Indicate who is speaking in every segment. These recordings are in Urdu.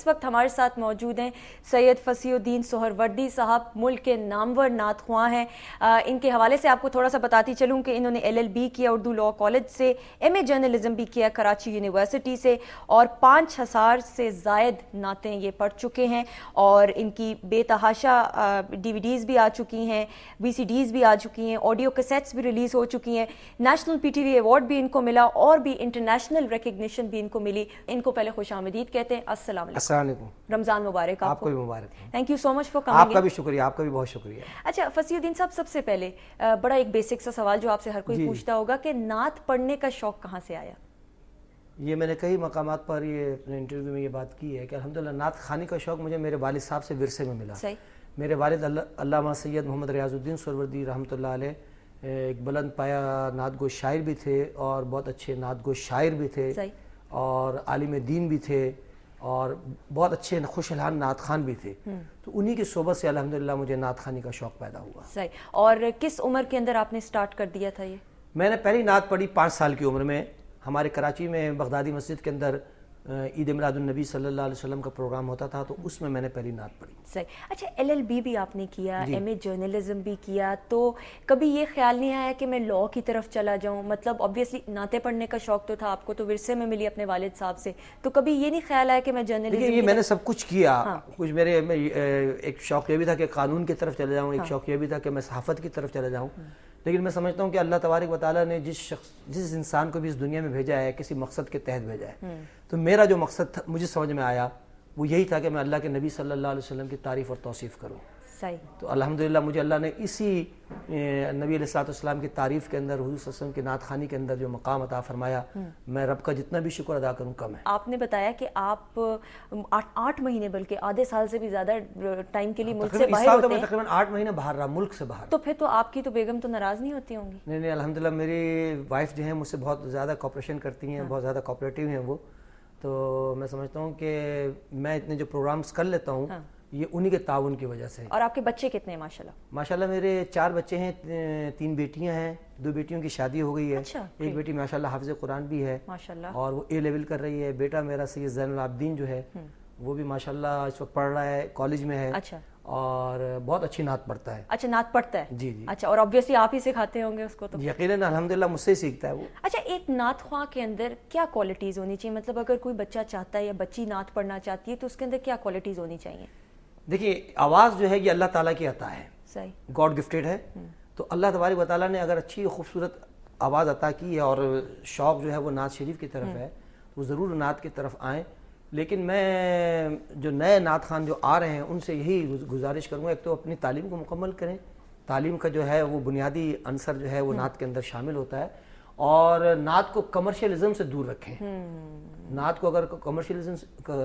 Speaker 1: اس وقت ہمارے ساتھ موجود ہیں سید فصیح الدین سہروردی صاحب، ملک کے نامور نعت خواں ہیں. ان کے حوالے سے آپ کو تھوڑا سا بتاتی چلوں کہ انہوں نے LLB کیا اردو لاء کالج سے، MA جرنلزم بھی کیا کراچی یونیورسٹی سے، اور 5000 سے زائد نعتیں یہ پڑھ چکے ہیں، اور ان کی بے تحاشا DVDs بھی آ چکی ہیں، VCDs بھی آ چکی ہیں، آڈیو کیسٹس بھی ریلیز ہو چکی ہیں، نیشنل PTV ایوارڈ بھی ان کو ملا اور بھی انٹرنیشنل ریکگنیشن بھی ان کو ملی. ان کو پہلے خوش آمدید کہتے ہیں. السلام علیکم.
Speaker 2: السلام علیکم.
Speaker 1: رمضان مبارک آپ
Speaker 2: کو بھی مبارک.
Speaker 1: Thank you so much for coming.
Speaker 2: آپ کا بھی شکریہ، آپ کا بھی بہت شکریہ.
Speaker 1: اچھا فصیح الدین صاحب، سب سے پہلے بڑا ایک بیسک سا سوال جو آپ سے ہر کوئی پوچھتا ہوگا کہ نعت پڑھنے کا شوق کہاں سے آیا؟
Speaker 2: یہ میں نے کئی مقامات پر یہ اپنے انٹرویو میں یہ بات کی ہے کہ الحمدللہ نعت خوانی کا شوق مجھے میرے والد صاحب سے ورثے میں ملا.
Speaker 1: صحیح.
Speaker 2: میرے والد علامہ سید محمد ریاض الدین سہروردی رحمۃ اللہ علیہ ایک بلند پایا نعت گو شاعر بھی تھے اور بہت اچھے نعت گو شاعر بھی تھے اور عالم دین بھی تھے اور بہت اچھے خوش الحان نعت خوان بھی تھے. تو انہی کی صحبت سے الحمدللہ مجھے نعت خوانی کا شوق پیدا ہوا.
Speaker 1: صحیح. اور کس عمر کے اندر آپ نے سٹارٹ کر دیا تھا یہ؟
Speaker 2: میں نے پہلی نعت پڑھی 5 سال کی عمر میں. ہمارے کراچی میں بغدادی مسجد کے اندر عید میلاد النبی صلی اللہ علیہ وسلم کا پروگرام ہوتا تھا تو اس میں نے پہلی نعت پڑھی.
Speaker 1: صحیح. اچھا LLB بھی آپ نے کیا، MA جرنلزم بھی کیا، تو کبھی یہ خیال نہیں آیا کہ میں لاء کی طرف چلا جاؤں؟ مطلب obviously نعتیں پڑھنے کا شوق تو تھا آپ کو، تو ورثے میں ملی اپنے والد صاحب سے، تو کبھی یہ نہیں خیال آیا کہ میں جرنلزم؟
Speaker 2: یہ میں نے سب کچھ کیا. کچھ میرے ایک شوق یہ بھی تھا کہ قانون کی طرف چلے جاؤں، ایک شوق یہ بھی تھا کہ میں صحافت کی طرف چلے جاؤں. لیکن میں سمجھتا ہوں کہ اللہ تبارک و تعالیٰ نے جس انسان کو بھی اس دنیا میں بھیجا ہے کسی مقصد کے تحت بھیجا ہے. تو میرا جو مقصد تھا مجھے سمجھ میں آیا وہ یہی تھا کہ میں اللہ کے نبی صلی اللہ علیہ وسلم کی تعریف اور توصیف کروں.
Speaker 1: صحیح.
Speaker 2: تو الحمدللہ مجھے اللہ نے اسی نبی علیہ السلام کی تعریف کے اندر، حضور صلی اللہ علیہ وسلم کی نعت خوانی کے اندر جو مقام عطا فرمایا، میں رب کا جتنا بھی شکر ادا کروں کم ہے.
Speaker 1: آپ نے بتایا کہ آپ 8 مہینے بلکہ آدھے سال سے بھی زیادہ ٹائم کے لیے ملک سے باہر ہوتے ہیں.
Speaker 2: تقریباً 8 مہینے باہر رہا، ملک سے باہر.
Speaker 1: تو پھر تو آپ کی تو بیگم تو ناراض نہیں ہوتی ہوں گی؟
Speaker 2: نہیں الحمدللہ میری وائف جو ہیں مجھ سے بہت زیادہ کوپریشن کرتی ہیں، بہت زیادہ کوپریٹیو ہیں وہ. تو میں سمجھتا ہوں کہ میں اتنے جو پروگرامز کر لیتا ہوں یہ انہی کے تعاون کی وجہ سے.
Speaker 1: اور آپ کے بچے کتنے ہیں ماشاءاللہ؟
Speaker 2: ماشاءاللہ میرے 4 بچے ہیں، 3 بیٹیاں ہیں، 2 بیٹیوں کی شادی ہو گئی ہے. ایک بیٹی ماشاءاللہ حافظ قرآن بھی ہے اور وہ A لیول کر رہی ہے. بیٹا میرا سید زین العابدین جو ہے وہ بھی ماشاءاللہ اس وقت پڑھ رہا ہے، کالج میں ہے اور بہت اچھی نعت پڑھتا ہے.
Speaker 1: اچھا نعت پڑھتا ہے؟
Speaker 2: جی.
Speaker 1: اچھا. اور obviously آپ ہی سکھاتے ہوں گے اس کو؟ تو
Speaker 2: یقیناً الحمدللہ مجھ سے ہی سیکھتا ہے وہ.
Speaker 1: اچھا ایک نعت خواں کے اندر کیا کوالٹیز ہونی چاہیے؟ مطلب اگر کوئی بچہ چاہتا ہے یا بچی نعت پڑھنا چاہتی ہے تو اس کے اندر کیا کوالٹیز ہونی چاہیے؟
Speaker 2: دیکھیے آواز جو ہے یہ اللہ تعالیٰ کی عطا ہے.
Speaker 1: صحیح.
Speaker 2: گاڈ گفٹیڈ ہے. تو اللہ تبارک و تعالیٰ نے اگر اچھی خوبصورت آواز عطا کی ہے اور شوق جو ہے وہ نعت شریف کی طرف ہے وہ ضرور نعت کی طرف آئیں. لیکن میں جو نئے نعت خوان جو آ رہے ہیں ان سے یہی گزارش کروں گا، ایک تو اپنی تعلیم کو مکمل کریں. تعلیم کا جو ہے وہ بنیادی عنصر جو ہے وہ نعت کے اندر شامل ہوتا ہے. اور نعت کو کمرشلزم سے دور رکھیں. نعت کو اگر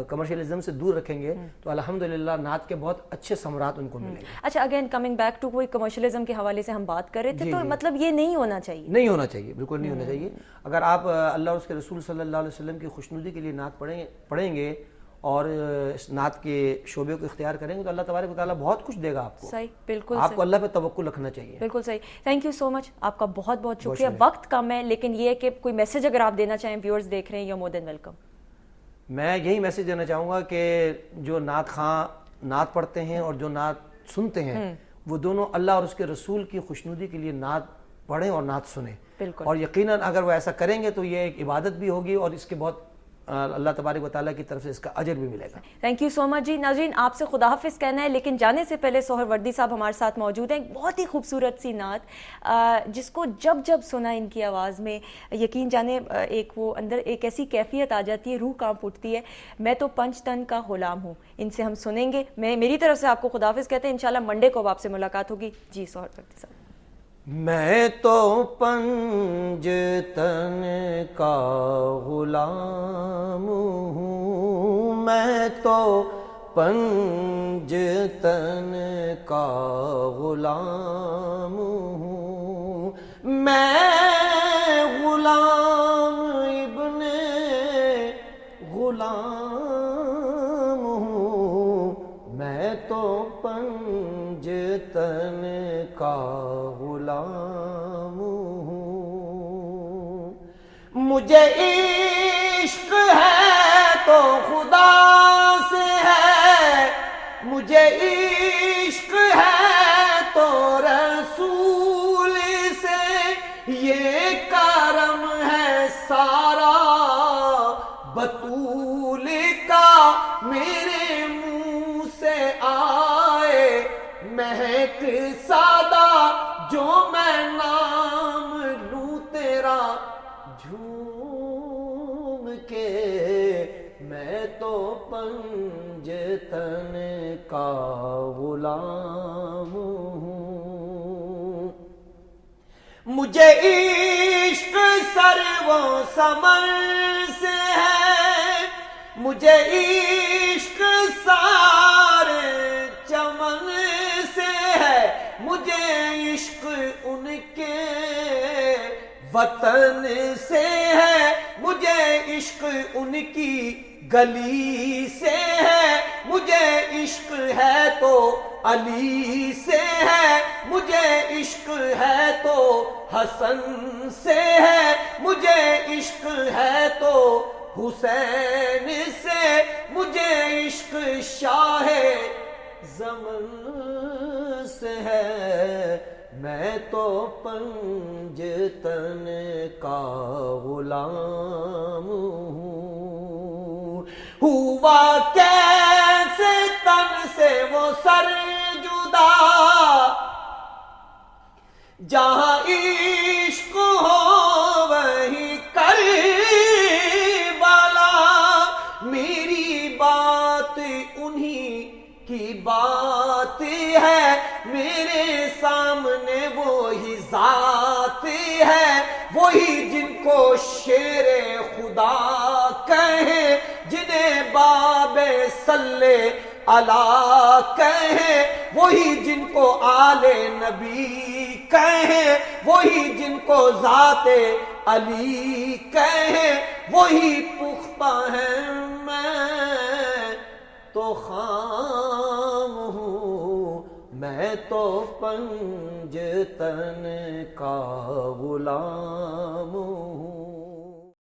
Speaker 2: کمرشلزم سے دور رکھیں گے تو الحمدللہ نعت کے بہت اچھے ثمرات ان کو ملیں گے.
Speaker 1: اچھا اگین کمنگ بیک ٹو کوئی کمرشلزم کے حوالے سے ہم بات کر رہے تھے تو مطلب یہ نہیں ہونا چاہیے.
Speaker 2: نہیں ہونا چاہیے، بالکل نہیں ہونا چاہیے. اگر آپ اللہ اور اس کے رسول صلی اللہ علیہ وسلم کی خوشنودی کے لیے نعت پڑھیں گے اور اس نعت کے شعبے کو اختیار کریں گے تو اللہ تبارک و تعالیٰ بہت کچھ دے گا آپ کو.
Speaker 1: صحیح. بالکل.
Speaker 2: آپ کو اللہ پہ توکل رکھنا چاہیے.
Speaker 1: بالکل صحیح. تھینک یو سو مچ. آپ کا بہت بہت شکریہ. وقت کم ہے لیکن یہ ہے کہ کوئی میسج اگر آپ دینا چاہیں ویورز دیکھ رہے ہیں، یو مور دین ویلکم.
Speaker 2: میں یہی میسج دینا چاہوں گا کہ جو نعت خواں نعت پڑھتے ہیں اور جو نعت سنتے ہیں وہ دونوں اللہ اور اس کے رسول کی خوشنودی کے لیے نعت پڑھیں اور نعت سنیں.
Speaker 1: بالکل.
Speaker 2: اور یقیناً اگر وہ ایسا کریں گے تو یہ ایک عبادت بھی ہوگی اور اس کے بہت اللہ تبارک و تعالیٰ کی طرف سے اس کا اجر بھی ملے گا.
Speaker 1: تھینک یو سو مچ جی. ناظرین آپ سے خدا حافظ کہنا ہے لیکن جانے سے پہلے سہروردی صاحب ہمارے ساتھ موجود ہیں. ایک بہت ہی خوبصورت سی نعت جس کو جب سنا ان کی آواز میں یقین جانے ایک وہ اندر ایک ایسی کیفیت آ جاتی ہے، روح کانپ اٹھتی ہے. میں تو 5 تن کا غلام ہوں. ان سے ہم سنیں گے. میں میری طرف سے آپ کو خدا حافظ کہتے ہیں. انشاءاللہ منڈے کو آپ سے ملاقات ہوگی. جی سہروردی صاحب.
Speaker 2: میں تو 5 تن کا غلام ہوں، میں تو 5 تن کا غلام ہوں، میں غلام ابن غلام ہوں، میں تو 5 تن کا غلام ہوں. مجھے عشق ہے تو خدا سے مجھے عشق ہے تو رسول سے یہ کرم ہے سارا، بطول کا میرے منہ سے آئے مہک سادہ، جو میں نام لوں تیرا جھوم کے، میں تو پنجتن کا غلام ہوں۔ مجھے عشق سر و سمر سے ہے، مجھے عشق سارے چمن سے ہے، مجھے عشق ان کے وطن سے ہے، مجھے عشق ان کی گلی سے ہے، مجھے عشق ہے تو علی سے ہے، مجھے عشق ہے تو حسن سے ہے، مجھے عشق ہے تو حسین سے، مجھے عشق شاہ زمن سے ہے، میں تو پنجتن کا غلام ہوں۔ ہوا کیسے تن سے وہ سر جدا، جہاں عشق ہو وہیں کربلا، میری بات انہی کی بات ہے، میرے سامنے وہی ذات ہے، وہی جن کو شیر خدا کہیں، جنہیں باب صلی علی کہیں، وہی جن کو آل نبی کہیں، وہی جن کو ذات علی کہیں، وہی پختہ ہیں، میں تو خام ہوں، میں تو پنجتن کا غلام ہوں۔